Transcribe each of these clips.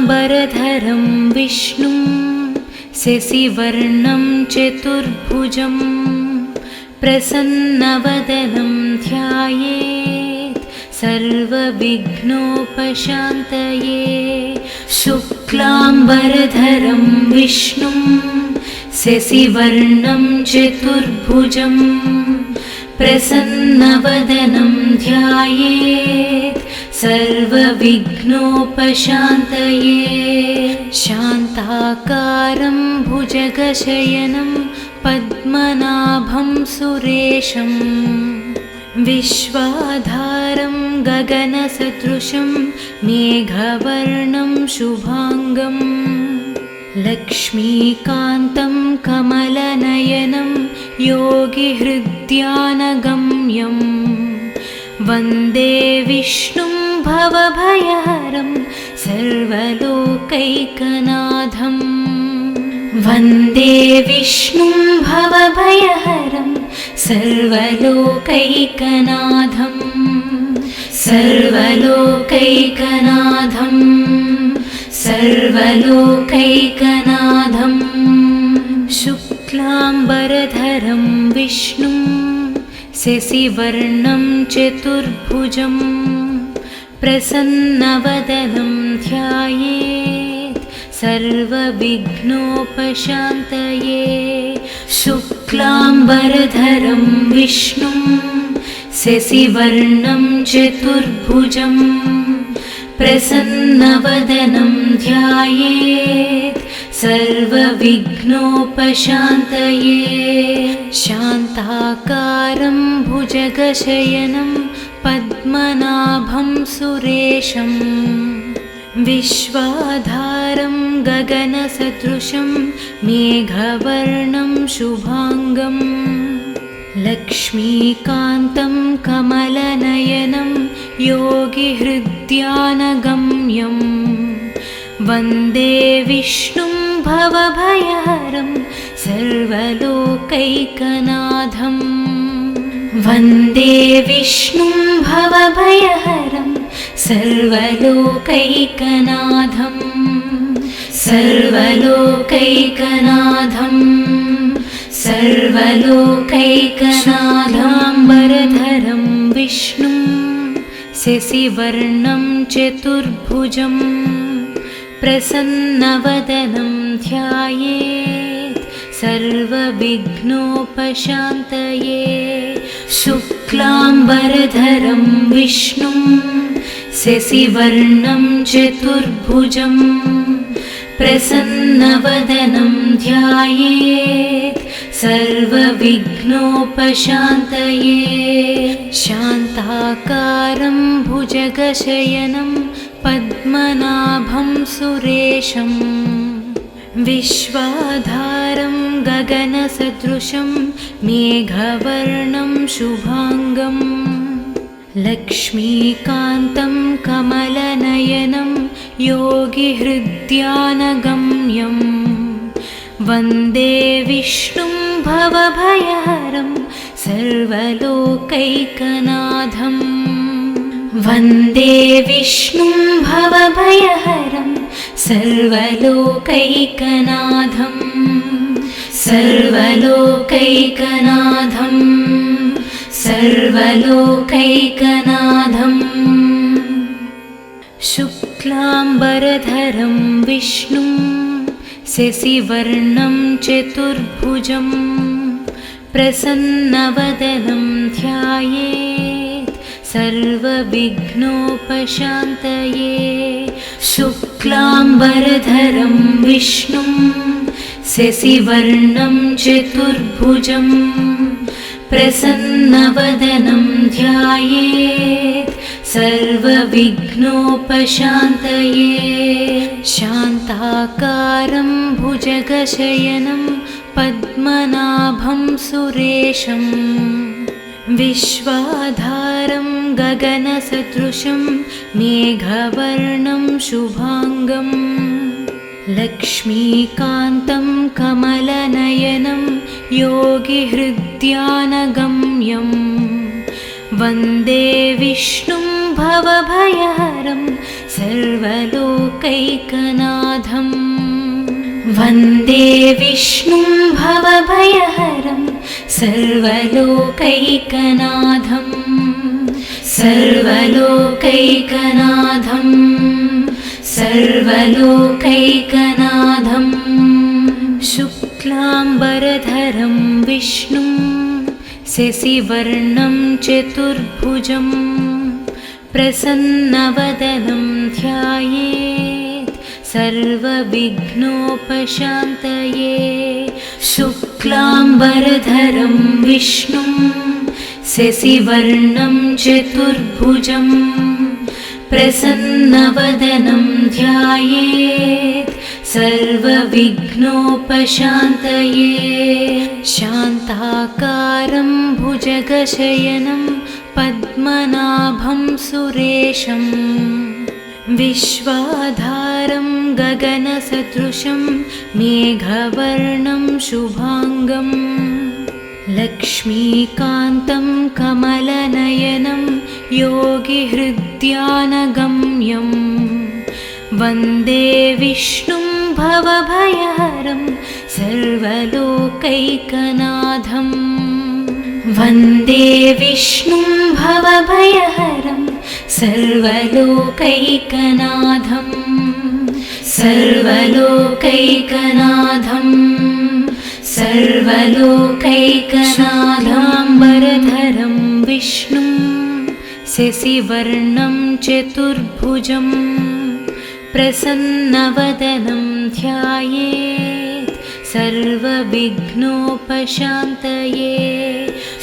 शुक्लाम्बरधरं विष्णुं शशिवर्णं चतुर्भुजं प्रसन्नवदनं ध्यायेत् सर्वविघ्नोपशान्तये। शुक्लाम्बरधरं विष्णुं शशिवर्णं चतुर्भुजं प्रसन्नवदनं ध्यायेत् सर्वविघ्नोपशान्तये। शान्ताकारं भुजगशयनं पद्मनाभं सुरेशं विश्वाधारं गगनसदृशं मेघवर्णं शुभांगं लक्ष्मीकान्तं कमलनयनं योगिहृद्यानगम्यं वन्दे विष्णुं भवभयहरं सर्वलोकैकनाथं। वन्दे विष्णुं भवभयहरं सर्वलोकैकनाथं सर्वलोकैकनाथं सर्वलोकैकनाथं। शुक्लाम्बरधरं विष्णुं शशिवर्णं चतुर्भुजं प्रसन्नवदनं ध्यायेत् सर्वविघ्नोपशान्तये। शुक्लाम्बरधरं विष्णुं शशिवर्णं चतुर्भुजं प्रसन्नवदनं ध्यायेत् सर्वविघ्नोपशान्तये। शान्ताकारं भुजगशयनं पद्मनाभं सुरेशं विश्वाधारं गगनसदृशं मेघवर्णं शुभांगं लक्ष्मीकान्तं कमलनयनं योगिहृद्यानगम्यं वन्दे विष्णुं भवभयहरं सर्वलोकैकनाथं। वन्दे विष्णुं भवभयहरं सर्वलोकैकनाथं सर्वलोकैकनाथं सर्वलोकैकनाथाम्बरधरं विष्णुं शशिवर्णं चतुर्भुजं प्रसन्नवदनं ध्यायेत् सर्वविघ्नोपशान्तये। शुक्लाम्बरधरं विष्णुं शशिवर्णं चतुर्भुजं प्रसन्नवदनं ध्यायेत् सर्वविघ्नोपशान्तये। शान्ताकारं भुजगशयनं पद्मनाभं सुरेशं विश्वाधारं गगनसदृशं मेघवर्णं शुभांगं लक्ष्मीकान्तं कमलनयनं योगिहृद्यानगम्यं वन्दे विष्णुं भवभयहरं सर्वलोकैकनाथं। वन्दे विष्णुं भवभयहरं सर्वलोकैकनाथं सर्वलोकैकनाथं सर्वलोकैकनाथं। शुक्लाम्बरधरं विष्णुं शशिवर्णं चतुर्भुजं प्रसन्नवदनं ध्यायेत् सर्वविघ्नोपशान्तये। शुक्लाम्बरधरं विष्णुं शशिवर्णं चतुर्भुजं प्रसन्नवदनं ध्यायेत् सर्वविघ्नोपशान्तये। शान्ताकारं भुजगशयनं पद्मनाभं सुरेशं विश्वाधारं गगनसदृशं मेघवर्णं शुभांगं लक्ष्मीकान्तं कमलनयनं योगिहृद्यानगम्यं वन्दे विष्णुं भवभयहरं सर्वलोकैकनाथं वन्दे विष्णुं भवभयहरं सर्वलोकैकनाथं सर्वलोकैकनाथं सर्वलोकैकनाथं शुक्लाम्बरधरं विष्णुं शशिवर्णं चतुर्भुजं प्रसन्नवदनं ध्यायेत् सर्वविघ्नोपशान्तये शुक्लाम्बरधरं विष्णुं शशिवर्णं चतुर्भुजं प्रसन्नवदनं ध्यायेत् सर्वविघ्नोपशान्तये शान्ताकारं भुजगशयनं पद्मनाभं सुरेशं विश्वाधारं गगनसदृशं मेघवर्णं शुभांगं लक्ष्मीकान्तं कमलनयनं योगिहृद्यानगम्यं वन्दे विष्णुं भवभयहरं सर्वलोकैकनाथं वन्दे विष्णुं भवभयहरं सर्वलोकैकनाथं सर्वलोकैकनाथं सर्वलोकैकनाथाम्बरधरं विष्णुं शशिवर्णं चतुर्भुजं प्रसन्नवदनं ध्यायेत् सर्वविघ्नोपशान्तये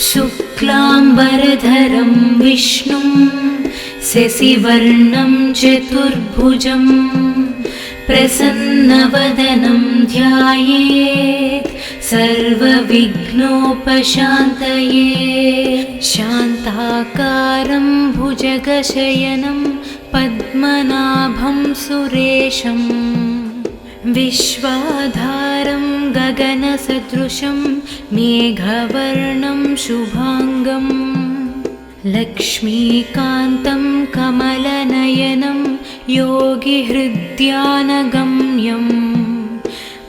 शुक्लाम्बरधरं विष्णुं शशिवर्णं चतुर्भुजं प्रसन्नवदनं ध्यायेत् सर्वविघ्नोपशान्तये शान्ताकारं भुजगशयनं पद्मनाभं सुरेशं विश्वाधारं गगनसदृशं मेघवर्णं शुभांगं लक्ष्मीकान्तं कमलनयनं योगिहृद्यानगम्यं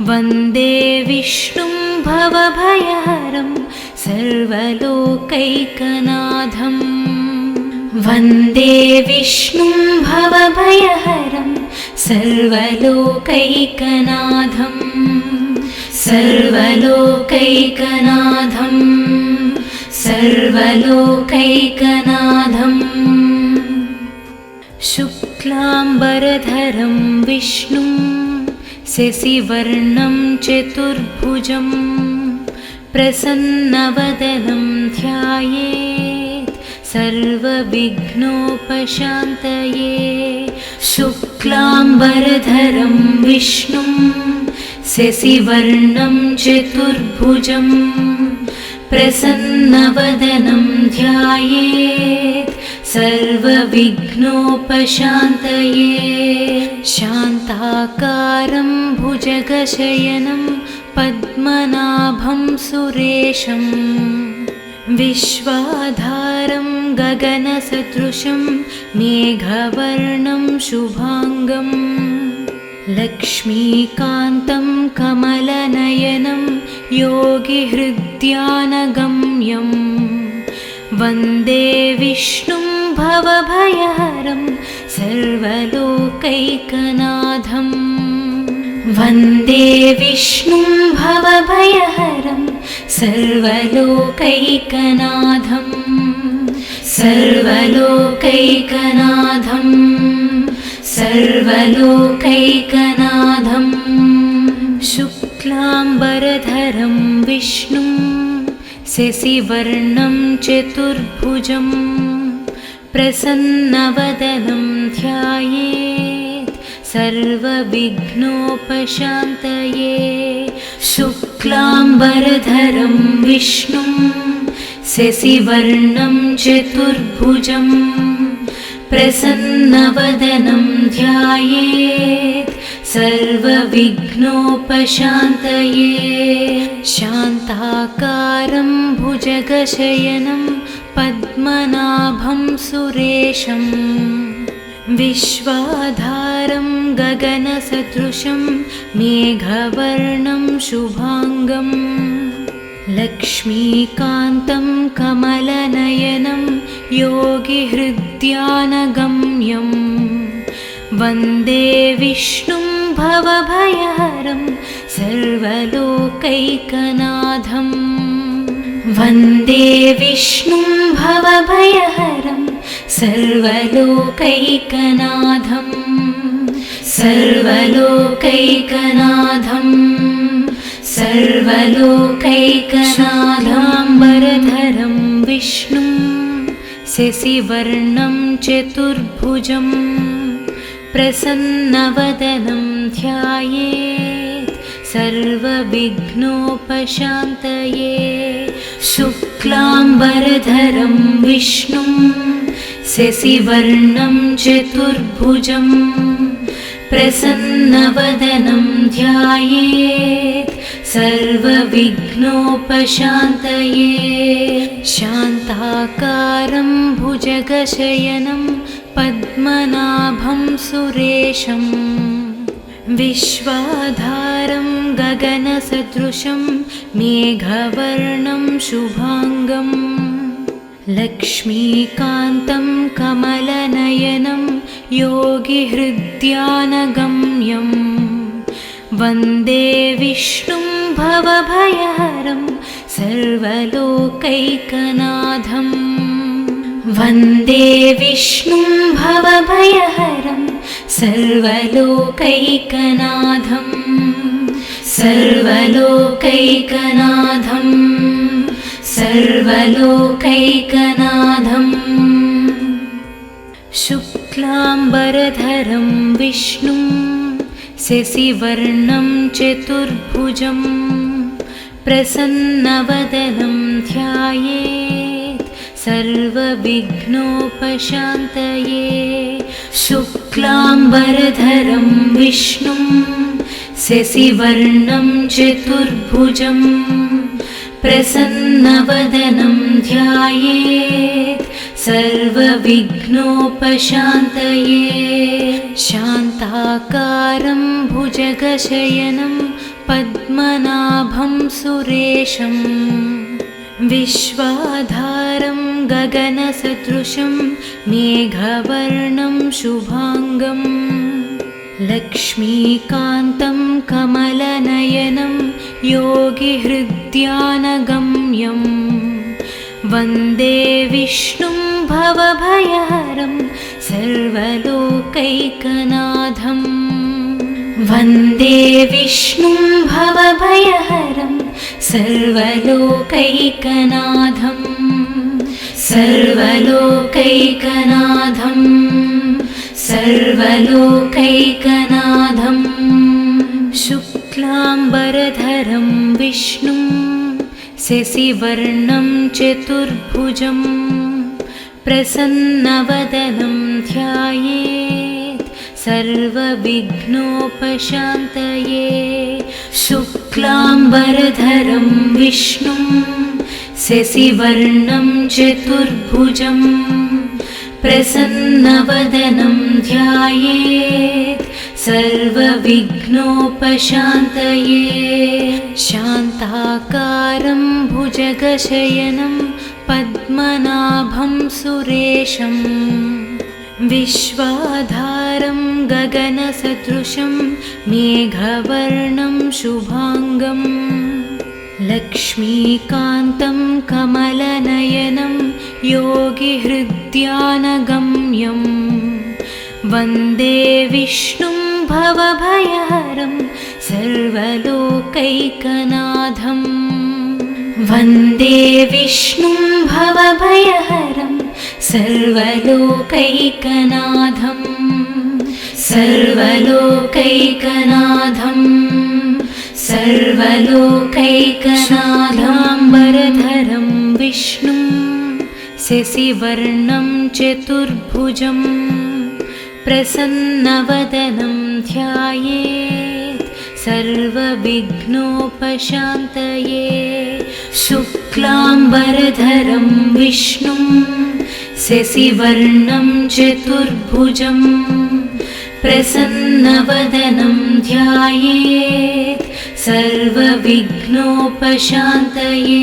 वन्दे विष्णुं भवभयहरं सर्वलोकैकनाथं वन्दे विष्णुं भवभयहरं सर्वलोकैकनाथं सर्वलोकैकनाथं सर्वलोकैकनाथं शुक्लाम्बरधरं विष्णुं शशिवर्णं चतुर्भुजं प्रसन्नवदनं ध्यायेत् सर्वविघ्नोपशान्तये शुक्लाम्बरधरं विष्णुं शशिवर्णं चतुर्भुजं प्रसन्नवदनं ध्यायेत् सर्वविघ्नोपशान्तये शान्ताकारं भुजगशयनं पद्मनाभं सुरेशं विश्वाधारं गगनसदृशं मेघवर्णं शुभांगं लक्ष्मीकान्तं कमलनयनं योगिहृद्यानगम्यं वन्दे विष्णुं भवभयहरं सर्वलोकैकनाथं वन्दे विष्णुं भवभयहरं सर्वलोकैकनाथं सर्वलोकैकनाथं सर्वलोकैकनाथं शुक्लाम्बरधरं विष्णुं शशिवर्णं चतुर्भुजं प्रसन्नवदनं ध्यायेत् सर्वविघ्नोपशान्तये शुक्लाम्बरधरं विष्णुं शशिवर्णं चतुर्भुजं प्रसन्नवदनं ध्यायेत् सर्वविघ्नोपशान्तये शान्ताकारं भुजगशयनं पद्मनाभं सुरेशं विश्वाधारं गगनसदृशं मेघवर्णं शुभांगं लक्ष्मीकान्तं कमलनयनं योगिहृद्यानगम्यं वन्दे विष्णुं भवभयहरं सर्वलोकैकनाथं वन्दे विष्णुं भवभयहरं सर्वलोकैकनाथं सर्वलोकैकनाथं सर्वलोकैकनाथाम्बरधरं विष्णुं शशिवर्णं चतुर्भुजं प्रसन्नवदनं ध्यायेत् सर्वविघ्नोपशान्तये शुक्लाम्बरधरं विष्णुं शशिवर्णं चतुर्भुजं प्रसन्नवदनं ध्यायेत् सर्वविघ्नोपशान्तये शान्ताकारं भुजगशयनं पद्मनाभं सुरेशं विश्वाधारं गगनसदृशं मेघवर्णं शुभांगं लक्ष्मीकान्तं कमलनयनं योगिहृद्यानगम्यं वन्दे विष्णुं भवभयहरं सर्वलोकैकनाथं वन्दे विष्णुं भवभयहरं सर्वलोकैकनाथं सर्वलोकैकनाथं सर्वलोकैकनाथं शुक्लाम्बरधरं विष्णुं शशिवर्णं चतुर्भुजं प्रसन्नवदनं ध्यायेत् सर्वविघ्नोपशान्तये शुक्लाम्बरधरं विष्णुं शशिवर्णं चतुर्भुजं प्रसन्नवदनं ध्यायेत् सर्वविघ्नोपशान्तये शान्ताकारं भुजगशयनं पद्मनाभं सुरेशं विश्वाधारं गगनसदृशं मेघवर्णं शुभांगं लक्ष्मीकान्तं कमलनयनं योगिहृद्यानगम्यं वन्दे विष्णुं भवभयहरं सर्वलोकैकनाथं वन्दे विष्णुं भवभयहरं सर्वलोकैकनाथं सर्वलोकैकनाथं सर्वलोकैकनाथं शुक्लाम्बरधरं विष्णुं शशिवर्णं चतुर्भुजं प्रसन्नवदनं ध्यायेत् सर्वविघ्नोपशान्तये शुक्लाम्बरधरं विष्णुं शशिवर्णं चतुर्भुजं प्रसन्नवदनं ध्यायेत् सर्वविघ्नोपशान्तये शान्ताकारं भुजगशयनं पद्मनाभं सुरेशं विश्वाधारं गगनसदृशं मेघवर्णं शुभांगं लक्ष्मीकान्तं कमलनयनं योगिहृद्यानगम्यं वन्दे विष्णुं भवभयहरं सर्वलोकैकनाथं वन्दे विष्णुं भवभयहरं सर्वलोकैकनाथं सर्वलोकैकनाथं सर्वलोकैकनाथाम्बरधरं विष्णुं शशिवर्णं चतुर्भुजं प्रसन्नवदनं ध्यायेत् सर्वविघ्नोपशान्तये शुक्लाम्बरधरं विष्णुं शशिवर्णं चतुर्भुजं प्रसन्नवदनं ध्यायेत् सर्वविघ्नोपशान्तये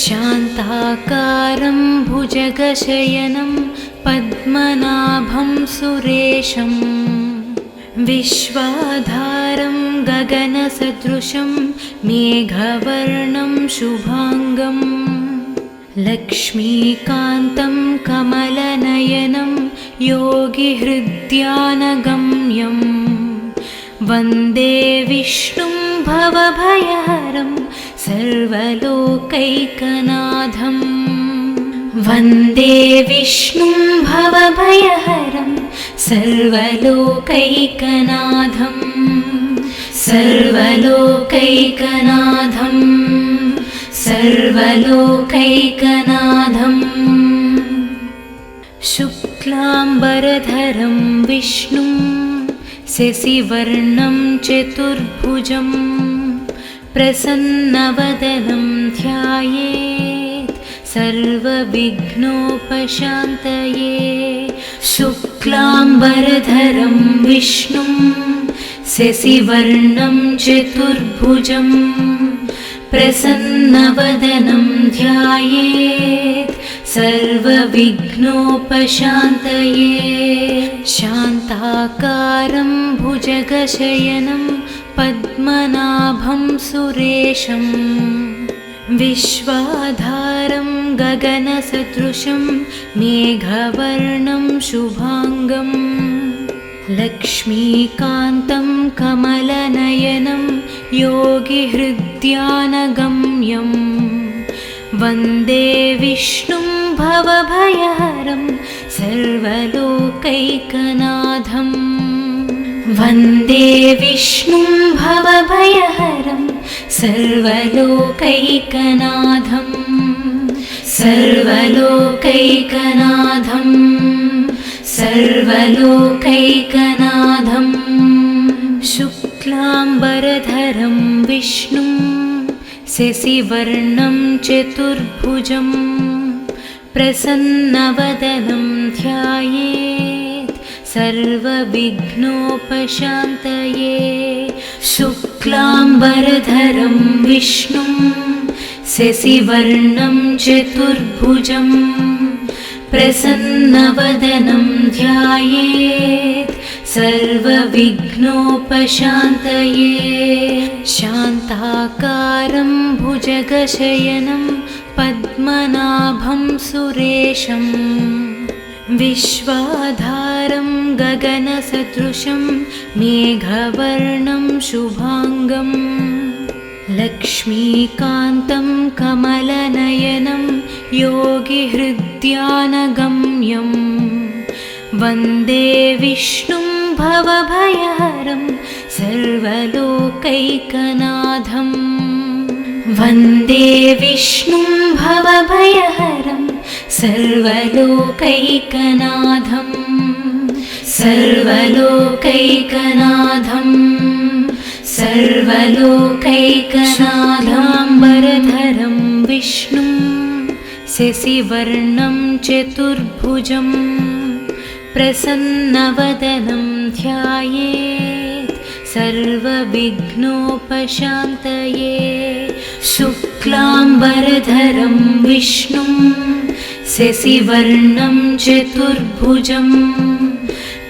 शान्ताकारं भुजगशयनं पद्मनाभं सुरेशं विश्वाधारं गगनसदृशं मेघवर्णं शुभाङ्गं लक्ष्मीकान्तं कमलनयनं योगिहृद्यानगम्यं वन्दे विष्णुं भवभयहरं सर्वलोकैकनाथं वन्दे विष्णुं भवभयहरं सर्वलोकैकनाथं सर्वलोकैकनाथं सर्वलोकैकनाथं शुक्लाम्बरधरं विष्णुं शशिवर्णं चतुर्भुजं प्रसन्नवदनं ध्यायेत् सर्वविघ्नोपशान्तये शुक्लाम्बरधरं विष्णुं शशिवर्णं चतुर्भुजं प्रसन्नवदनं ध्यायेत् सर्वविघ्नोपशान्तये शान्ताकारं भुजगशयनं पद्मनाभं सुरेशं विश्वाधारं गगनसदृशं मेघवर्णं शुभाङ्गं लक्ष्मीकान्तं कमलनयनं योगिहृद्यानगम्यं वन्दे विष्णुं भवभयहरं सर्वलोकैकनाथं वन्दे विष्णुं भवभयहरं सर्वलोकैकनाथं सर्वलोकैकनाथं सर्वलोकैकनाथं शुक्लाम्बरधरं विष्णुं शशिवर्णं चतुर्भुजं प्रसन्नवदनं ध्यायेत् सर्वविघ्नोपशान्तये शुक्लाम्बरधरं विष्णुं शशिवर्णं चतुर्भुजं प्रसन्नवदनं ध्यायेत् सर्वविघ्नोपशान्तये शान्ताकारं भुजगशयनं पद्मनाभं सुरेशं विश्वाधारं गगनसदृशं मेघवर्णं शुभाङ्गं लक्ष्मीकान्तं कमलनयनं योगिहृद्यानगम्यं वन्दे विष्णुं भवभयहरं सर्वलोकैकनाथं वन्दे विष्णुं भवभयहरं सर्वलोकैकनाथं सर्वलोकैकनाथं सर्वलोकैकनाथाम्बरधरं विष्णुं शशिवर्णं चतुर्भुजं प्रसन्नवदनं ध्यायेत् सर्वविघ्नोपशान्तये शुक्लाम्बरधरं विष्णुं शशिवर्णं चतुर्भुजं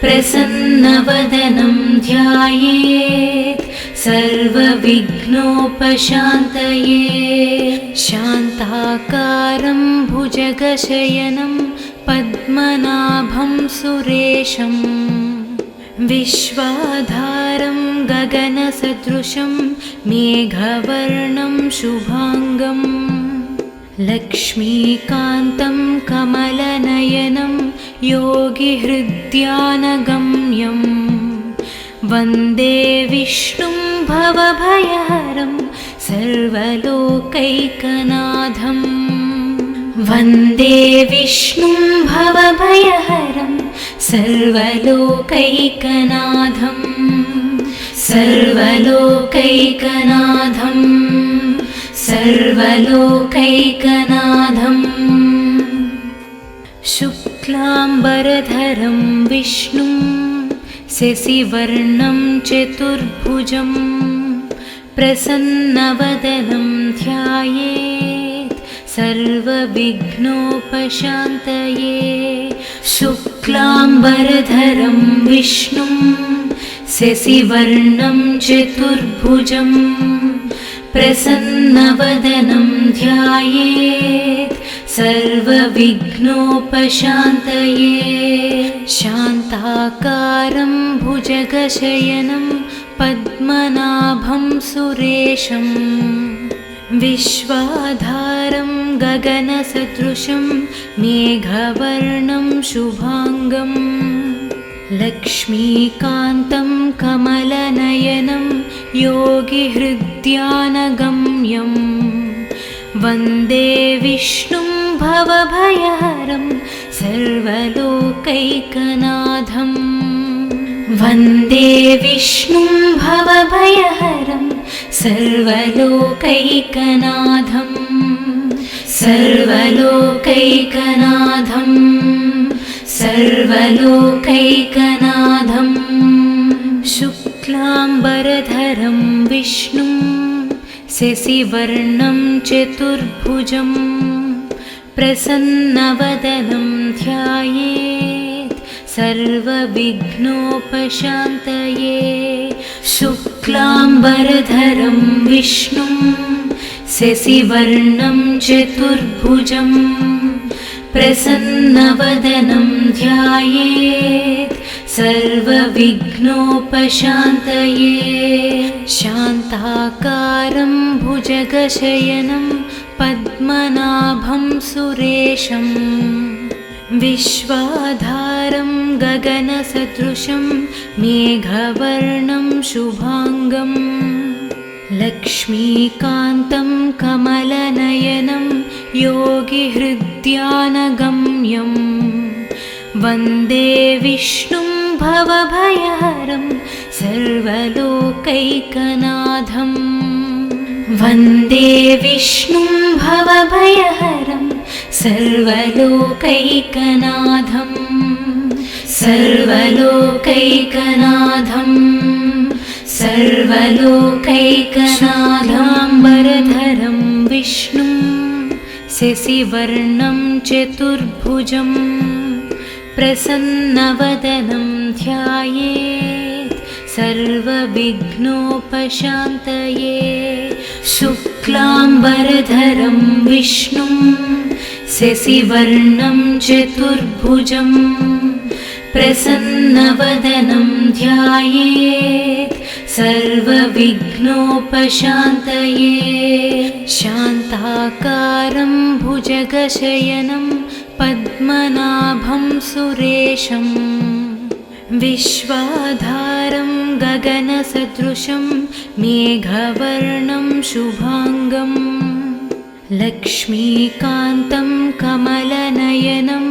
प्रसन्नवदनं ध्यायेत् सर्वविघ्नोपशान्तये शान्ताकारं भुजगशयनं पद्मनाभं सुरेशं विश्वाधारं गगनसदृशं मेघवर्णं शुभाङ्गं लक्ष्मीकान्तं कमलनयनं योगिहृद्यानगम्यं वन्दे विष्णुं भवभयहरं सर्वलोकैकनाथं वन्दे विष्णुं भवभयहरं सर्वलोकैकनाथं सर्वलोकैकनाथं सर्वलोकैकनाथं शुक्लाम्बरधरं विष्णुं शशिवर्णं चतुर्भुजं प्रसन्नवदनं ध्यायेत् सर्वविघ्नोपशान्तये। शुक्लाम्बरधरं विष्णुं शशिवर्णं चतुर्भुजं प्रसन्नवदनं ध्यायेत् सर्वविघ्नोपशान्तये। शान्ताकारं भुजगशयनं पद्मनाभं सुरेशं विश्वाधारं गगनसदृशं मेघवर्णं शुभाङ्गं लक्ष्मीकान्तं कमलनयनं योगिहृद्यानगम्यं वन्दे विष्णुं भवभयहरं सर्वलोकैकनाथं। वन्दे विष्णुं भवभयहरं सर्वलोकैकनाथं सर्वलोकैकनाथं सर्वलोकैकनाथं। शुक्लाम्बरधरं विष्णुं शशिवर्णं चतुर्भुजं प्रसन्नवदनं ध्यायेत् सर्वविघ्नोपशान्तये। शुक्लाम्बरधरं विष्णुं शशिवर्णं चतुर्भुजं प्रसन्नवदनं ध्यायेत् सर्वविघ्नोपशान्तये। शान्ताकारं भुजगशयनं पद्मनाभं सुरेशं विश्वाधारं गगनसदृशं मेघवर्णं शुभाङ्गं लक्ष्मीकान्तं कमलनयनं योगिहृद्यानगम्यं वन्दे विष्णुं भवभयहरं सर्वलोकैकनाथं। वन्दे विष्णुं भवभयहरं सर्वलोकैकनाथं सर्वलोकैकनाथं सर्वलोकैकनाथाम्बरधरं विष्णुं शशिवर्णं चतुर्भुजं प्रसन्नवदनं ध्यायेत् सर्वविघ्नोपशान्तये। शुक्लाम्बरधरं विष्णुं शशिवर्णं चतुर्भुजं प्रसन्नवदनं ध्यायेत् सर्वविघ्नोपशान्तये। शान्ताकारं भुजगशयनं पद्मनाभं सुरेशं विश्वाधारं गगनसदृशं मेघवर्णं शुभाङ्गं लक्ष्मीकान्तं कमलनयनं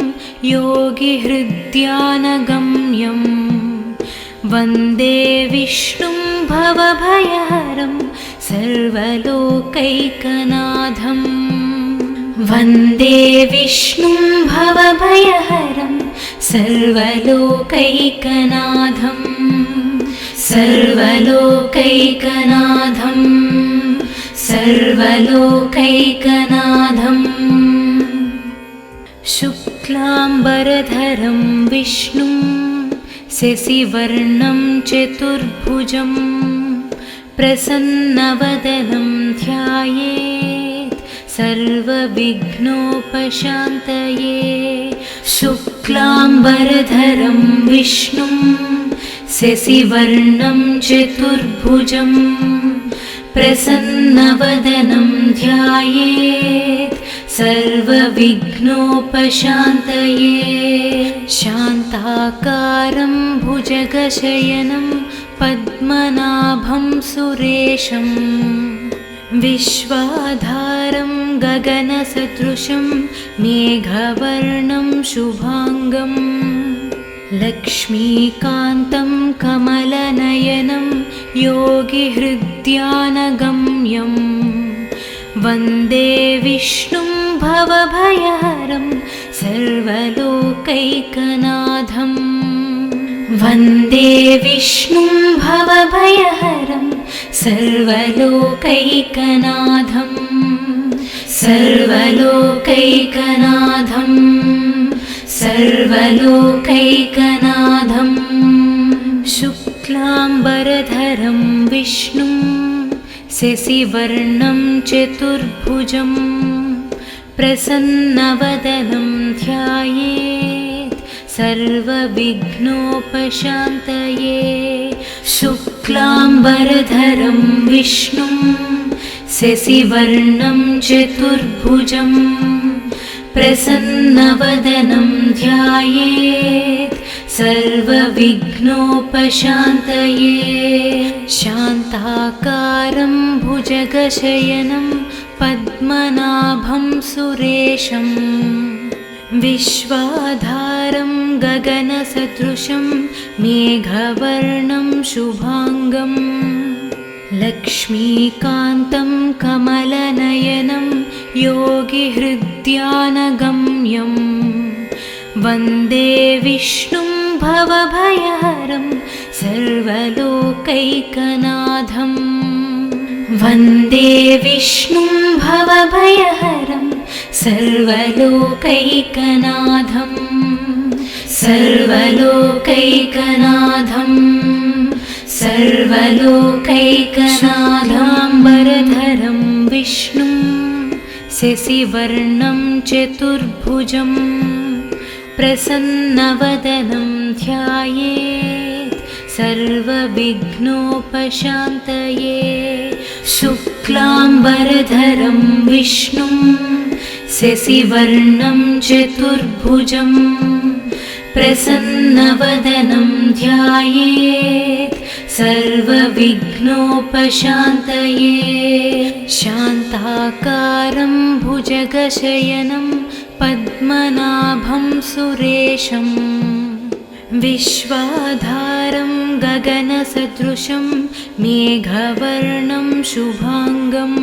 योगिहृद्यानगम्यं वन्दे विष्णुं भवभयहरं सर्वलोकैकनाथं। वन्दे विष्णुं भवभयहरं सर्वलोकैकनाथं सर्वलोकैकनाथं सर्वलोकैकनाथं। शुक्लाम्बरधरं विष्णुं शशिवर्णं चतुर्भुजं प्रसन्नवदनं ध्यायेत् सर्वविघ्नोपशान्तये। शुक्लाम्बरधरं विष्णुं शशिवर्णं चतुर्भुजं प्रसन्नवदनं ध्यायेत् सर्वविघ्नोपशान्तये। शान्ताकारं भुजगशयनं पद्मनाभं सुरेशं विश्वाधारं गगनसदृशं मेघवर्णं शुभाङ्गं लक्ष्मीकान्तं कमलनयनं योगिहृद्यानगम्यं वन्दे विष्णुं भवभयहरं सर्वलोकैकनाथं वन्दे विष्णुं भवभयहरं सर्वलोकैकनाथं सर्वलोकैकनाथं सर्वलोकैकनाथं शुक्लाम्बरधरं विष्णुं शशिवर्णं चतुर्भुजं प्रसन्नवदनं ध्यायेत् सर्वविघ्नोपशान्तये शुक्लाम्बरधरं विष्णुं शशिवर्णं चतुर्भुजं प्रसन्नवदनं ध्यायेत् सर्वविघ्नोपशान्तये शान्ताकारं भुजगशयनं पद्मनाभं सुरेशं विश्वाधारं गगनसदृशं मेघवर्णं शुभांगं लक्ष्मीकान्तं कमलनयनं योगिहृद्यानगम्यं वन्दे विष्णुं भवभयहरं सर्वलोकैकनाथं वन्दे विष्णुं भवभयहरं सर्वलोकैकनाथं सर्वलोकैकनाथं सर्वलोकैकनाथाम्बरधरं विष्णुं शशिवर्णं चतुर्भुजं प्रसन्नवदनं ध्यायेत् सर्वविघ्नोपशान्तये शुक्लाम्बरधरं विष्णुं शशिवर्णं चतुर्भुजं प्रसन्नवदनं ध्यायेत् सर्वविघ्नोपशान्तये शान्ताकारं भुजगशयनं पद्मनाभं सुरेशं विश्वाधारं गगनसदृशं मेघवर्णं शुभांगं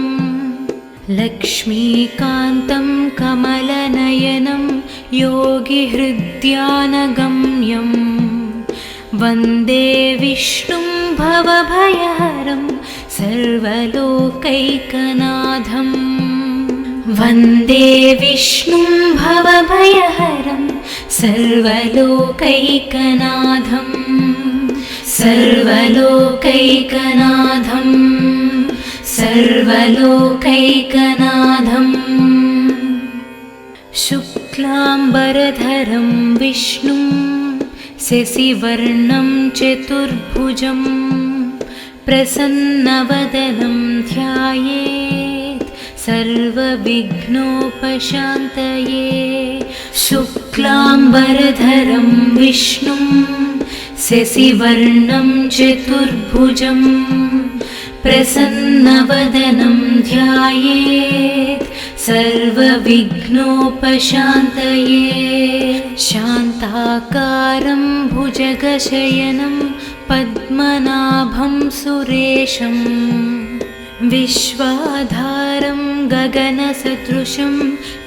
लक्ष्मीकान्तं कमलनयनं योगिहृद्यानगम्यं वन्दे विष्णुं भवभयहरं सर्वलोकैकनाथं वन्दे विष्णुं भवभयहरं सर्वलोकैकनाथं सर्वलोकैकनाथं सर्वलोकैकनाथं शुक्लाम्बरधरं विष्णुं शशिवर्णं चतुर्भुजं प्रसन्नवदनं ध्यायेत् सर्वविघ्नोपशान्तये शुक्लाम्बरधरं विष्णुं शशिवर्णं चतुर्भुजं प्रसन्नवदनं ध्यायेत् सर्वविघ्नोपशान्तये शान्ताकारं भुजगशयनं पद्मनाभं सुरेशं विश्वाधारं गगनसदृशं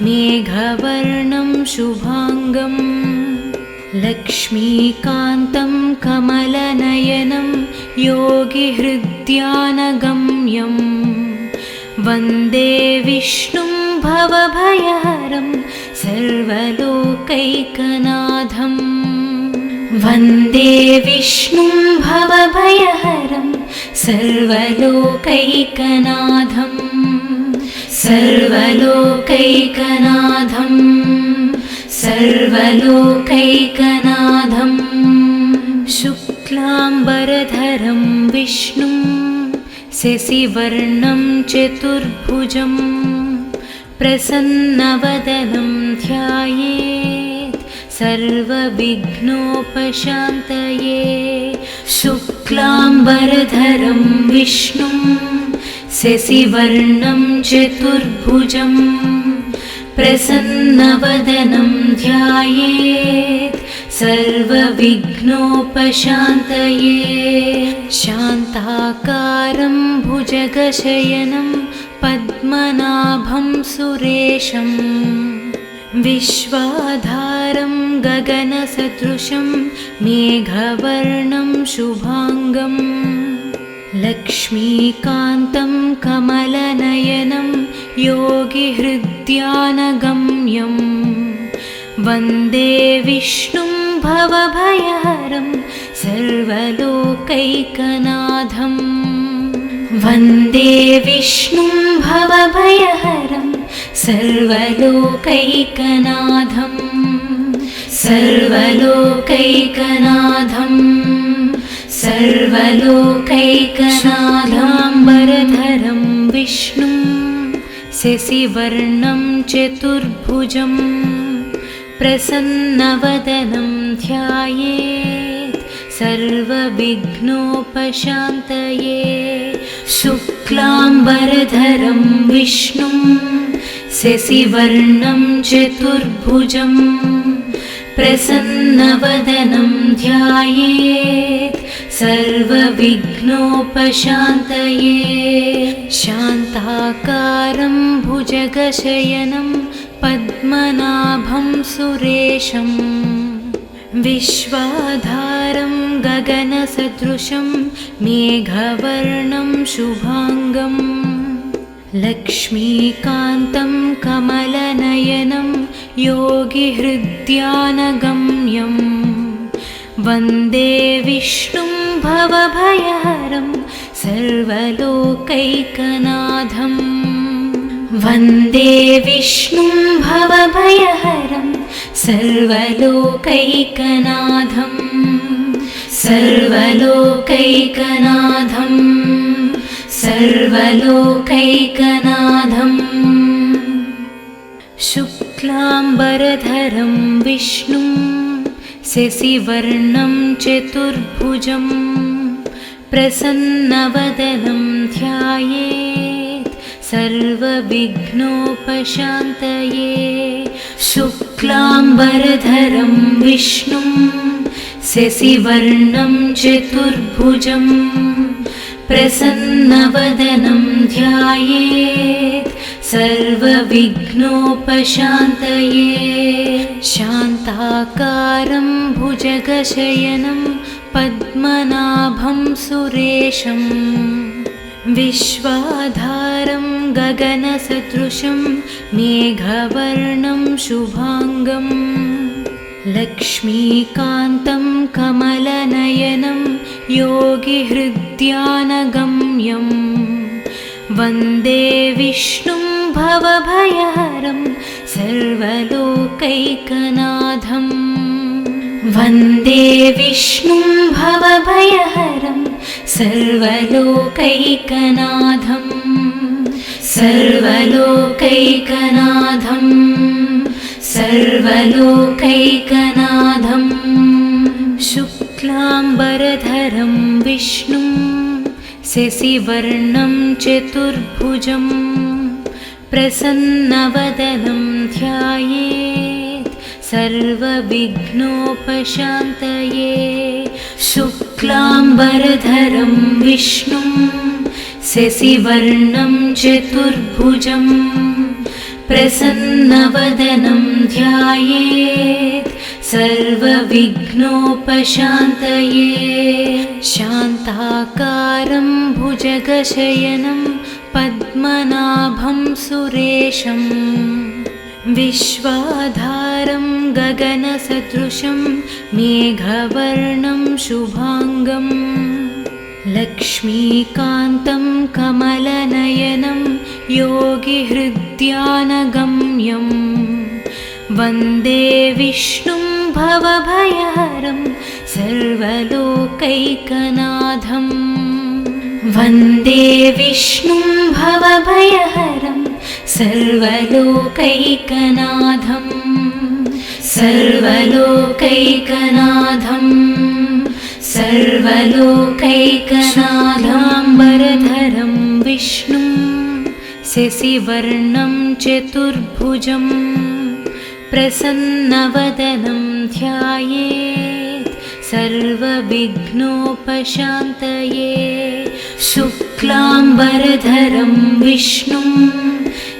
मेघवर्णं शुभांगं लक्ष्मीकान्तं कमलनयनं योगिहृद्यानगम्यं वन्दे विष्णुं भवभयहरं सर्वलोकैकनाथं वन्दे विष्णुं भवभयहरं सर्वलोकैकनाथं सर्वलोकैकनाथं सर्वलोकैकनाथं शुक्लाम्बरधरं विष्णुं शशिवर्णं चतुर्भुजं प्रसन्नवदनं ध्यायेत् सर्वविघ्नोपशान्तये शुक्लाम्बरधरं विष्णुं शशिवर्णं चतुर्भुजं प्रसन्नवदनं ध्यायेत् सर्वविघ्नोपशान्तये शान्ताकारं भुजगशयनं पद्मनाभं सुरेशं विश्वाधारं गगनसदृशं मेघवर्णं शुभांगं लक्ष्मीकान्तं कमलनयनं योगिहृद्यानगम्यं वन्दे विष्णुं भवभयहरं सर्वलोकैकनाथं वन्दे विष्णुं भवभयहरं सर्वलोकैकनाथं सर्वलोकैकनाथं सर्वलोकैकनाथाम्बरधरं विष्णुं शशिवर्णं चतुर्भुजं प्रसन्नवदनं ध्यायेत् सर्वविघ्नोपशान्तये शुक्लाम्बरधरं विष्णुं शशिवर्णं चतुर्भुजं प्रसन्नवदनं ध्यायेत् सर्वविघ्नोपशान्तये शान्ताकारं भुजगशयनं पद्मनाभं सुरेशं विश्वाधारं गगनसदृशं मेघवर्णं शुभांगं लक्ष्मीकान्तं कमलनयनं योगिहृद्यानगम्यं वन्दे विष्णुं भवभयहरं सर्वलोकैकनाथं वन्दे विष्णुं भवभयहरं सर्वलोकैकनाथं सर्वलोकैकनाथं सर्वलोकैकनाथं शुक्लाम्बरधरं विष्णुं शशिवर्णं चतुर्भुजं प्रसन्नवदनं ध्यायेत् सर्वविघ्नोपशान्तये शुक्लाम्बरधरं विष्णुं शशिवर्णं चतुर्भुजं प्रसन्नवदनं ध्यायेत् सर्वविघ्नोपशान्तये शान्ताकारं भुजगशयनं पद्मनाभं सुरेशं विश्वाधारं गगनसदृशं मेघवर्णं शुभांगं लक्ष्मीकान्तं कमलनयनं योगिहृद्यानगम्यं वन्दे विष्णुं भवभयहरं सर्वलोकैकनाथं वन्दे विष्णुं भवभयहरं सर्वलोकैकनाथं सर्वलोकैकनाथं सर्वलोकैकनाथं शुक्लाम्बरधरं विष्णुं शशिवर्णं चतुर्भुजं प्रसन्नवदनं ध्यायेत् सर्वविघ्नोपशान्तये शुक्लाम्बरधरं विष्णुं शशिवर्णं चतुर्भुजं प्रसन्नवदनं ध्यायेत् सर्वविघ्नोपशान्तये शान्ताकारं भुजगशयनं पद्मनाभं सुरेशं विश्वाधारं गगनसदृशं मेघवर्णं शुभांगं लक्ष्मीकान्तं कमलनयनं योगिहृद्यानगम्यं वन्दे विष्णुं भवभयहरं सर्वलोकैकनाथं वन्दे विष्णुं भवभयहरं सर्वलोकैकनाथं सर्वलोकैकनाथं सर्वलोकैकनाथाम्बरधरं विष्णुं शशिवर्णं चतुर्भुजं प्रसन्नवदनं ध्यायेत् सर्वविघ्नोपशान्तये शुक्लाम्बरधरं विष्णुं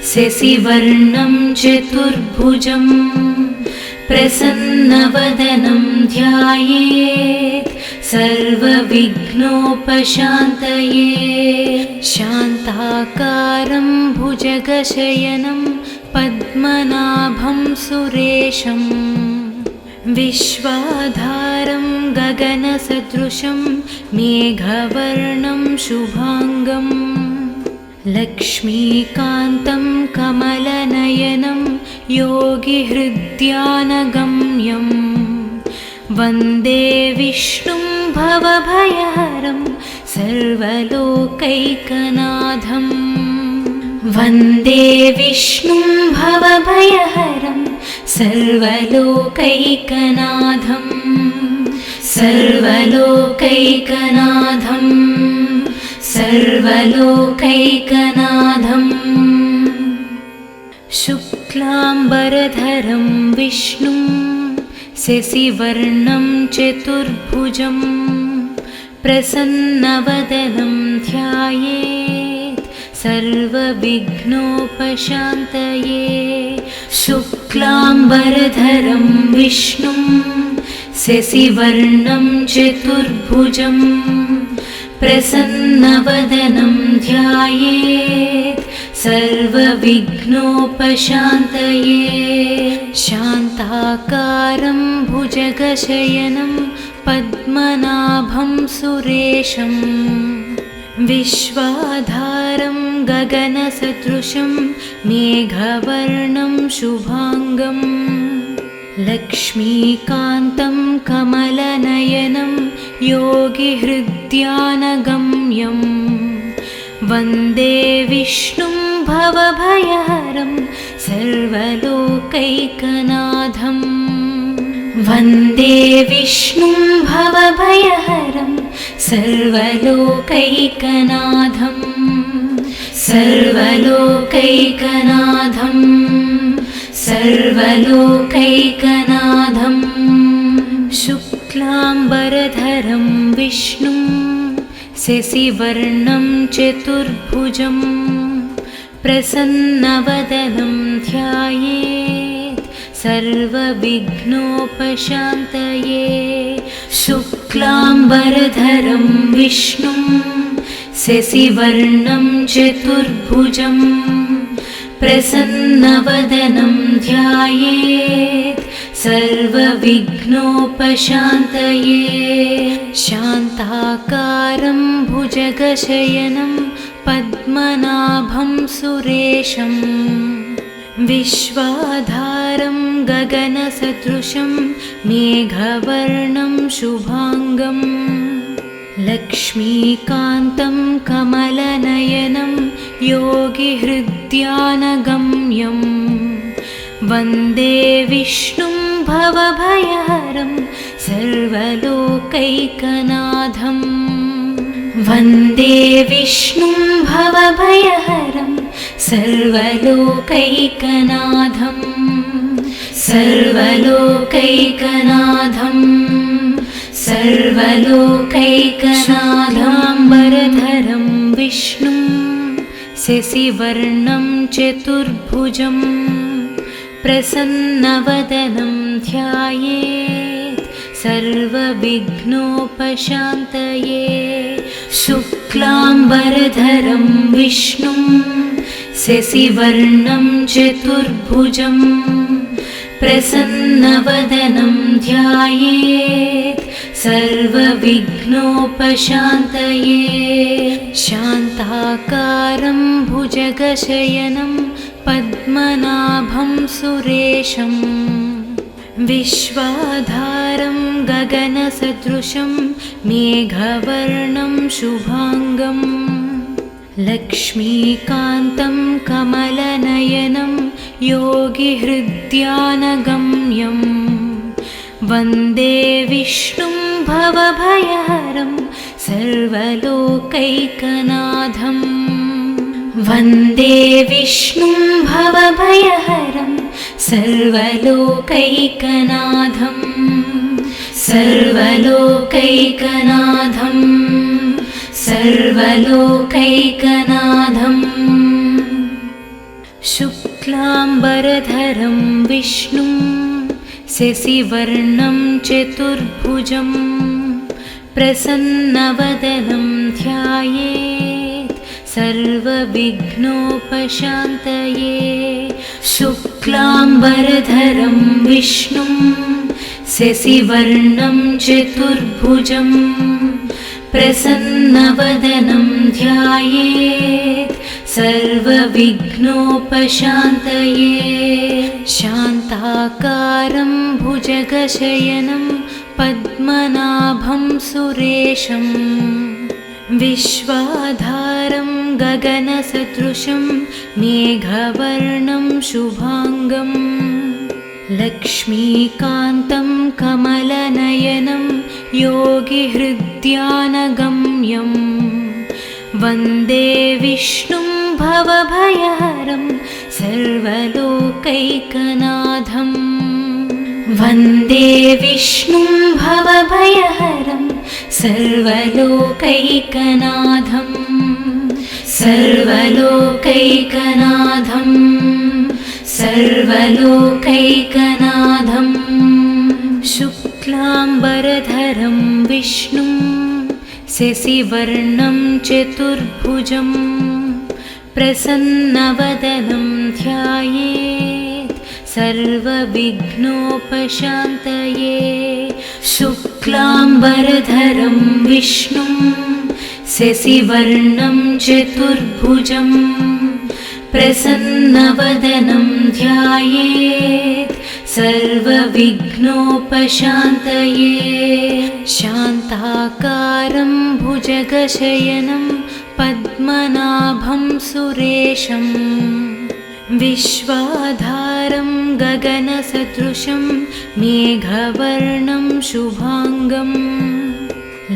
शशिवर्णं चतुर्भुजं प्रसन्नवदनं ध्यायेत् सर्वविघ्नोपशान्तये शान्ताकारं भुजगशयनं पद्मनाभं सुरेशं विश्वाधारं गगनसदृशं मेघवर्णं शुभाङ्गं लक्ष्मीकान्तं कमलनयनं योगिहृद्यानगम्यं वन्दे विष्णुं भवभयहरं सर्वलोकैकनाथं वन्दे विष्णुं भवभयहरं सर्वलोकैकनाथं सर्वलोकैकनाथं सर्वलोकैकनाथं शुक्लाम्बरधरं विष्णुं शशिवर्णं चतुर्भुजं प्रसन्नवदनं ध्यायेत् सर्वविघ्नोपशान्तये शुक्लाम्बरधरं विष्णुं शशिवर्णं चतुर्भुजं प्रसन्नवदनं ध्यायेत् सर्वविघ्नोपशान्तये शान्ताकारं भुजगशयनं पद्मनाभं सुरेशं विश्वाधारं गगनसदृशं मेघवर्णं शुभाङ्गं लक्ष्मीकान्तं कमलनयनं योगिहृद्यानगम्यं वन्दे विष्णुं भवभयहरं सर्वलोकैकनाथं वन्दे विष्णुं भवभयहरं सर्वलोकैकनाथं सर्वलोकैकनाथं सर्वलोकैकनाथं शुक्लाम्बरधरं विष्णुं शशिवर्णं चतुर्भुजं प्रसन्नवदनं ध्यायेत् सर्वविघ्नोपशान्तये शुक्लाम्बरधरं विष्णुं शशिवर्णं चतुर्भुजं प्रसन्नवदनं ध्यायेत् सर्वविघ्नोपशान्तये शान्ताकारं भुजगशयनं पद्मनाभं सुरेशं विश्वाधारं गगनसदृशं मेघवर्णं शुभाङ्गं लक्ष्मीकान्तं कमलनयनं योगिहृद्यानगम्यं वन्दे विष्णुं भवभयहरं सर्वलोकैकनाथं वन्दे विष्णुं भवभयहरं सर्वलोकैकनाथं सर्वलोकैकनाथं सर्वलोकैकनाथाम्बरधरं विष्णुं शशिवर्णं चतुर्भुजं प्रसन्नवदनं ध्यायेत् सर्वविघ्नोपशान्तये शुक्लाम्बरधरं विष्णुं शशिवर्णं चतुर्भुजं प्रसन्नवदनं ध्यायेत् सर्वविघ्नोपशान्तये शान्ताकारं भुजगशयनं पद्मनाभं सुरेशं विश्वाधारं गगनसदृशं मेघवर्णं शुभाङ्गं लक्ष्मीकान्तं कमलनयनं योगिहृद्यानगम्यं वन्दे विष्णुं भवभयहरं सर्वलोकैकनाथं वन्दे विष्णुं भवभयहरं सर्वलोकैकनाथं सर्वलोकैकनाथं सर्वलोकैकनाथं शुक्लाम्बरधरं विष्णुं शशिवर्णं चतुर्भुजं प्रसन्नवदनं ध्यायेत् सर्वविघ्नोपशान्तये। शुक्लाम्बरधरं विष्णुं शशिवर्णं चतुर्भुजं प्रसन्नवदनं ध्यायेत् सर्वविघ्नोपशान्तये। शान्ताकारं भुजगशयनं पद्मनाभं सुरेशं विश्वाधारं गगनसदृशं मेघवर्णं शुभाङ्गं लक्ष्मीकान्तं कमलनयनं योगिहृद्यानगम्यं वन्दे विष्णुं भवभयहरं सर्वलोकैकनाथं। वन्दे विष्णुं भवभयहरं सर्वलोकैकनाथं सर्वलोकैकनाथं सर्वलोकैकनाथं। शुक्लाम्बरधरं विष्णुं शशिवर्णं चतुर्भुजं प्रसन्नवदनं ध्यायेत् सर्वविघ्नोपशान्तये। शुक्लाम्बरधरं विष्णुं शशिवर्णं चतुर्भुजं प्रसन्नवदनं ध्यायेत् सर्वविघ्नोपशान्तये। शान्ताकारं भुजगशयनं पद्मनाभं सुरेशं विश्वाधारं गगनसदृशं मेघवर्णं शुभाङ्गं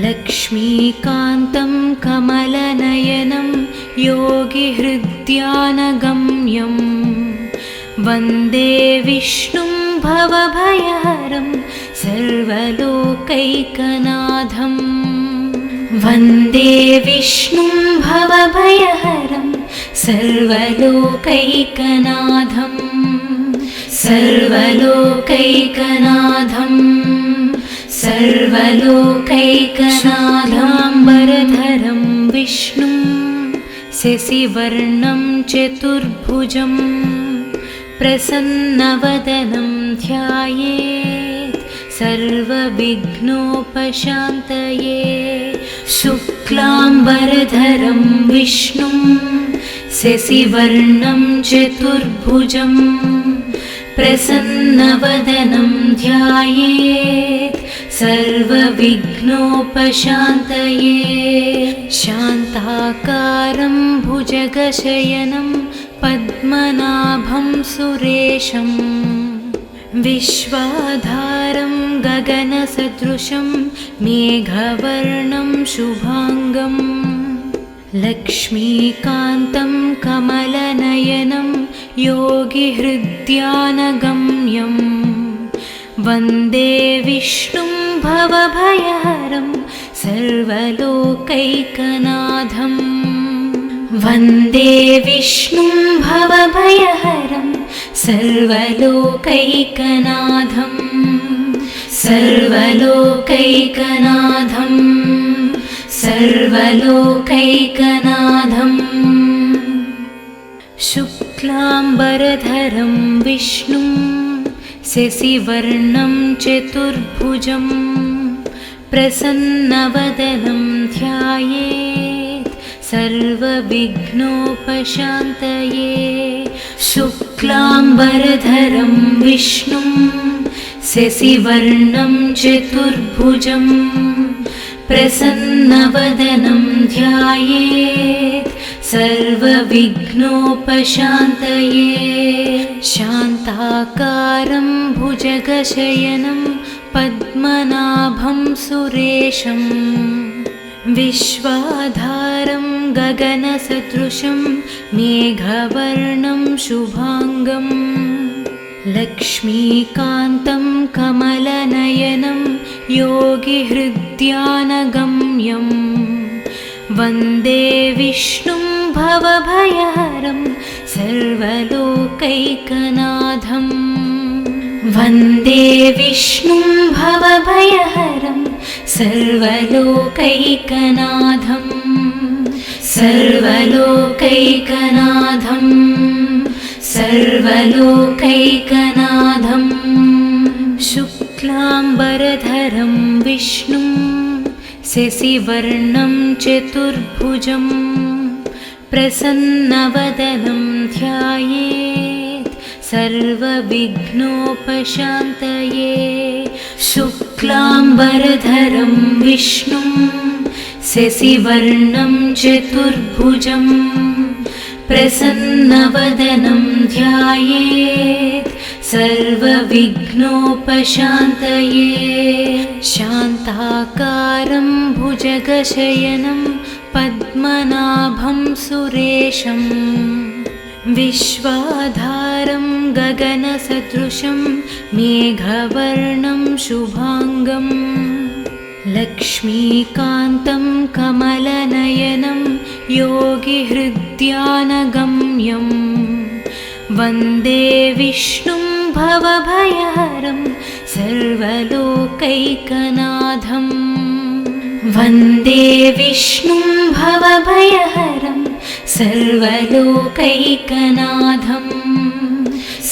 लक्ष्मीकान्तं कमलनयनं योगिहृद्यानगम्यं वन्दे विष्णुं भवभयहरं सर्वलोकैकनाथं। वन्दे विष्णुं भवभयहरं सर्वलोकैकनाथं सर्वलोकैकनाथं सर्वलोकैकनाथाम्बरधरं विष्णुं शशिवर्णं चतुर्भुजं प्रसन्नवदनं ध्यायेत् सर्वविघ्नोपशान्तये। शुक्लाम्बरधरं विष्णुं शशिवर्णं चतुर्भुजं प्रसन्नवदनं ध्यायेत् सर्वविघ्नोपशान्तये। शान्ताकारं भुजगशयनं पद्मनाभं सुरेशं विश्वाधारं गगनसदृशं मेघवर्णं शुभाङ्गं लक्ष्मीकान्तं कमलनयनं योगिहृद्यानगम्यं वन्दे विष्णुं भवभयहरं सर्वलोकैकनाथं। वन्दे विष्णुं भवभयहरं सर्वलोकैकनाथं सर्वलोकैकनाथं सर्वलोकैकनाथं। शुक्लाम्बरधरं विष्णुं शशिवर्णं चतुर्भुजं प्रसन्नवदनं ध्यायेत् सर्वविघ्नोपशान्तये। शुक्लाम्बरधरं विष्णुं शशिवर्णं चतुर्भुजं प्रसन्नवदनं ध्यायेत् सर्वविघ्नोपशान्तये। शान्ताकारं भुजगशयनं पद्मनाभं सुरेशं विश्वाधारं गगनसदृशं मेघवर्णं शुभाङ्गं लक्ष्मीकान्तं कमलनयनं योगिहृद्यानगम्यं वन्दे विष्णुं भवभयहरं सर्वलोकैकनाथं वन्दे विष्णुं भवभयहरं सर्वलोकैकनाथं सर्वलोकैकनाथं सर्वलोकैकनाथं शुक्लाम्बरधरं विष्णुं शशिवर्णं चतुर्भुजं प्रसन्नवदनं ध्यायेत् सर्वविघ्नोपशान्तये शुक्लाम्बरधरं विष्णुं शशिवर्णं चतुर्भुजं प्रसन्नवदनं ध्यायेत् सर्वविघ्नोपशान्तये शान्ताकारं भुजगशयनं पद्मनाभं सुरेशं विश्वाधारं गगनसदृशं मेघवर्णं शुभाङ्गं लक्ष्मीकान्तं कमलनयनं योगिहृद्यानगम्यं वन्दे विष्णुं भवभयहरं सर्वलोकैकनाथं वन्दे विष्णुं भवभयहरं सर्वलोकैकनाथं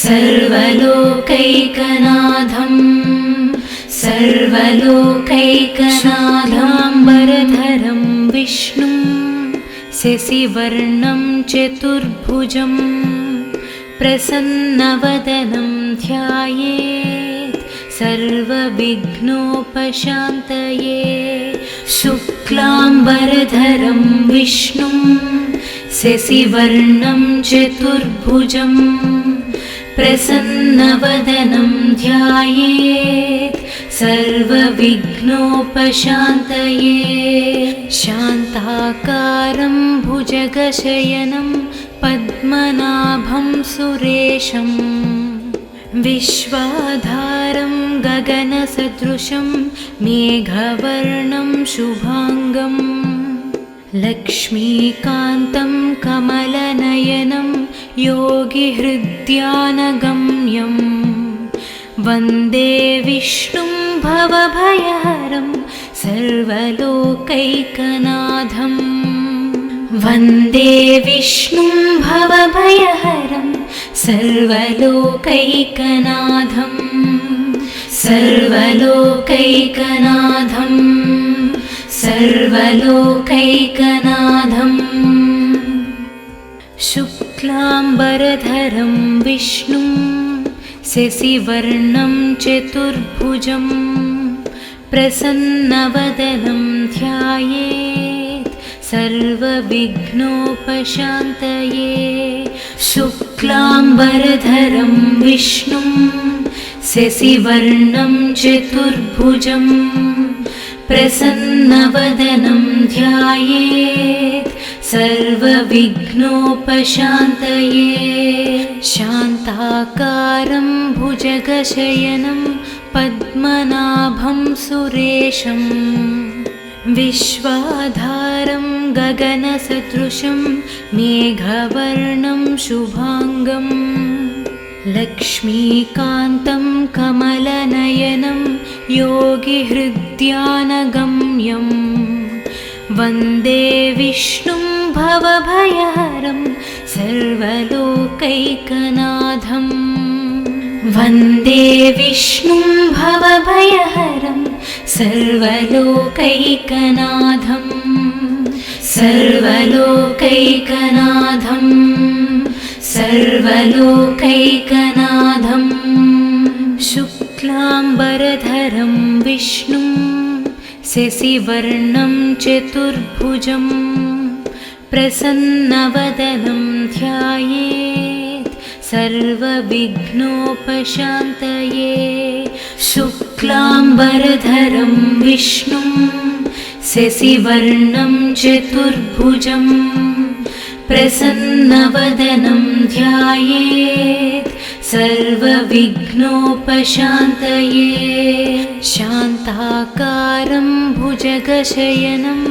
सर्वलोकैकनाथं सर्वलोकैकनाथाम्बरधरं विष्णुं शशिवर्णं चतुर्भुजं प्रसन्नवदनं ध्यायेत् सर्वविघ्नोपशान्तये शुक्लाम्बरधरं विष्णुं शशिवर्णं चतुर्भुजं प्रसन्नवदनं ध्यायेत् सर्वविघ्नोपशान्तये शान्ताकारं भुजगशयनं पद्मनाभं सुरेशं विश्वाधारं गगनसदृशं मेघवर्णं शुभाङ्गं लक्ष्मीकान्तं कमलनयनं योगिहृद्यानगम्यं वन्दे विष्णुं भवभयहरं सर्वलोकैकनाथं वन्दे विष्णुं भवभयहरं सर्वलोकैकनाथं सर्वलोकैकनाथं सर्वलोकैकनाथं शुक्लाम्बरधरं विष्णुं शशिवर्णं चतुर्भुजं प्रसन्नवदनं ध्यायेत् सर्वविघ्नोपशान्तये शुक्लाम्बरधरं विष्णुं शशिवर्णं चतुर्भुजं प्रसन्नवदनं ध्यायेत् सर्वविघ्नोपशान्तये शान्ताकारं भुजगशयनं पद्मनाभं सुरेशं विश्वाधारं गगनसदृशं मेघवर्णं शुभाङ्गं लक्ष्मीकान्तं कमलनयनं योगिहृद्यानगम्यं वन्दे विष्णुं भवभयहरं सर्वलोकैकनाथं वन्दे विष्णुं भवभयहरं सर्वलोकैकनाथं सर्वलोकैकनाथं सर्वलोकैकनाथं शुक्लाम्बरधरं विष्णुं शशिवर्णं चतुर्भुजं प्रसन्नवदनं ध्यायेत् सर्वविघ्नोपशान्तये शुक्लाम्बरधरं विष्णुं शशिवर्णं चतुर्भुजं प्रसन्नवदनं ध्यायेत् सर्वविघ्नोपशान्तये शान्ताकारं भुजगशयनं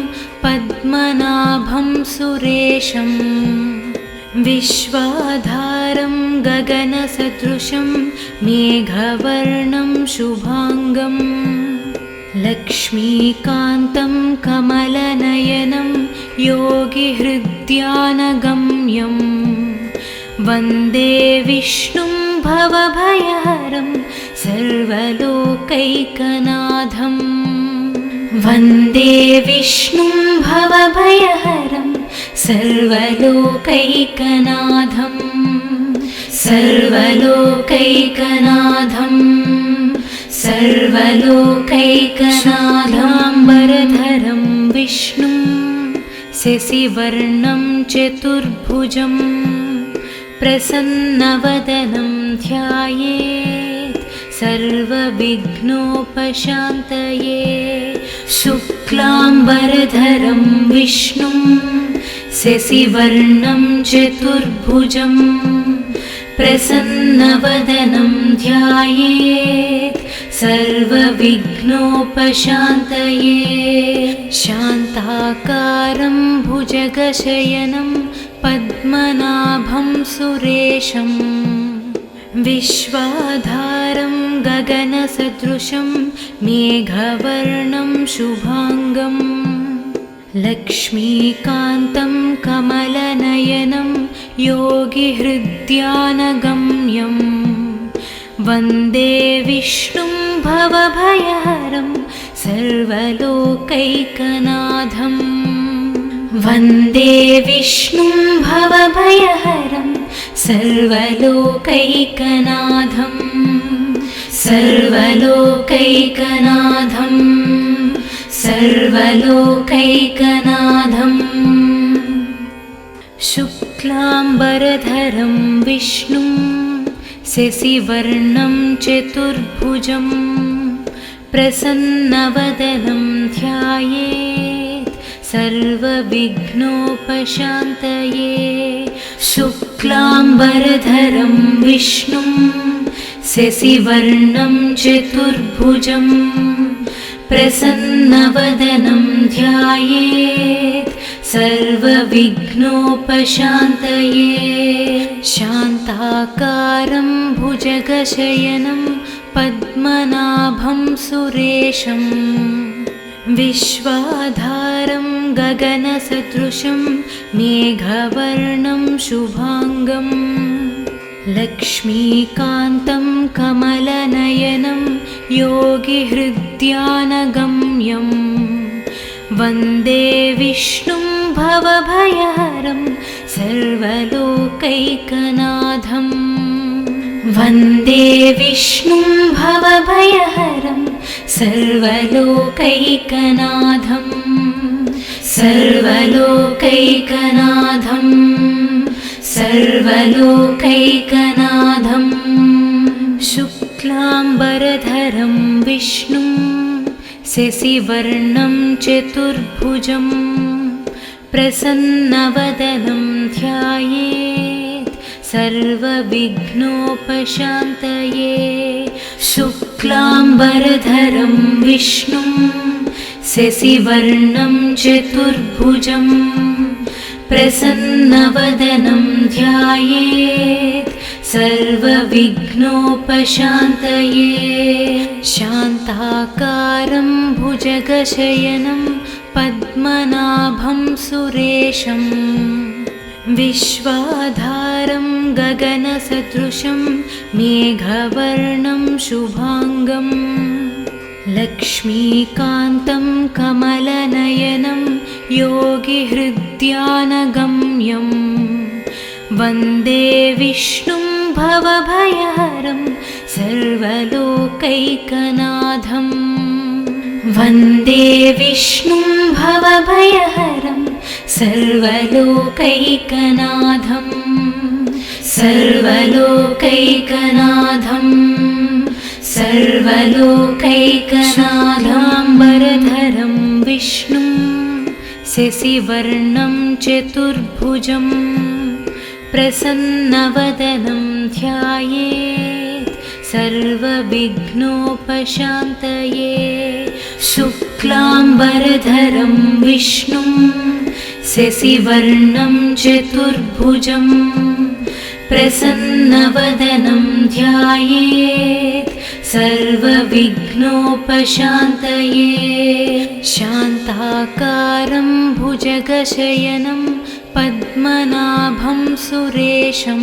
पद्मनाभं सुरेशं विश्वाधारं गगनसदृशं मेघवर्णं शुभांगं लक्ष्मीकान्तं कमलनयनं योगिहृद्यानगम्यं वन्दे विष्णुं भवभयहरं सर्वलोकैकनाथं वन्दे विष्णुं भवभयहरं सर्वलोकैकनाथं सर्वलोकैकनाथं सर्वलोकैकनाथाम्बरधरं विष्णुं शशिवर्णं चतुर्भुजं प्रसन्नवदनं ध्यायेत् सर्वविघ्नोपशान्तये शुक्लाम्बरधरं विष्णुं शशिवर्णं चतुर्भुजं प्रसन्नवदनं ध्यायेत् सर्वविघ्नोपशान्तये शान्ताकारं भुजगशयनं पद्मनाभं सुरेशं विश्वाधारं गगनसदृशं मेघवर्णं शुभांगं लक्ष्मीकान्तं कमलनयनं योगिहृद्यानगम्यं वन्दे विष्णुं भवभयहरं सर्वलोकैकनाथं वन्दे विष्णुं भवभयहरं सर्वलोकैकनाथं सर्वलोकैकनाथं सर्वलोकैकनाथं शुक्लाम्बरधरं विष्णुं शशिवर्णं चतुर्भुजं प्रसन्नवदनं ध्यायेत् सर्वविघ्नोपशान्तये शुक्लाम्बरधरं विष्णुं शशिवर्णं चतुर्भुजं प्रसन्नवदनं ध्यायेत् सर्वविघ्नोपशान्तये शान्ताकारं भुजगशयनं पद्मनाभं सुरेशं विश्वाधारं गगनसदृशं मेघवर्णं शुभांगं लक्ष्मीकान्तं कमलनयनं योगिहृद्यानगम्यं वन्दे विष्णुं भवभयहरं सर्वलोकैकनाथं वन्दे विष्णुं भवभयहरं सर्वलोकैकनाथं सर्वलोकैकनाथं सर्वलोकैकनाथं शुक्लाम्बरधरं विष्णुं शशिवर्णं चतुर्भुजं प्रसन्नवदनं ध्यायेत् सर्वविघ्नोपशान्तये शुक्लाम्बरधरं विष्णुं शशिवर्णं चतुर्भुजं प्रसन्नवदनं ध्यायेत् सर्वविघ्नोपशान्तये शान्ताकारं भुजगशयनं पद्मनाभं सुरेशं विश्वाधारं गगनसदृशं मेघवर्णं शुभांगं लक्ष्मीकान्तं कमलनयनं योगिहृद्यानगम्यं वन्दे विष्णुं भवभयहरं सर्वलोकैकनाथं वन्दे विष्णुं भवभयहरं सर्वलोकैकनाथं सर्वलोकैकनाथं सर्वलोकैकनाथाम्बरधरं विष्णुं शशिवर्णं चतुर्भुजं प्रसन्नवदनं ध्यायेत् सर्वविघ्नोपशान्तये शुक्लाम्बरधरं विष्णुं शशिवर्णं चतुर्भुजं प्रसन्नवदनं ध्यायेत् सर्वविघ्नोपशान्तये शान्ताकारं भुजगशयनं पद्मनाभं सुरेशं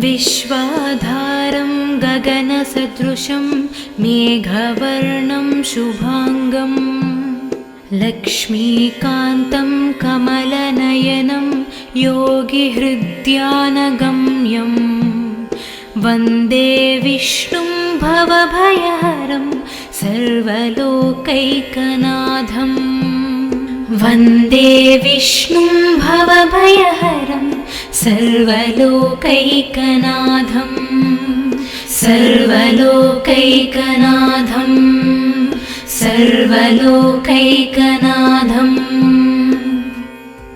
विश्वाधारं गगनसदृशं मेघवर्णं शुभाङ्गं लक्ष्मीकान्तं कमलनयनं योगिहृद्यानगम्यं वन्दे विष्णुं भवभयहरं सर्वलोकैकनाथं वन्दे विष्णुं भवभयहरं सर्वलोकैकनाथं सर्वलोकैकनाथं सर्वलोकैकनाथम्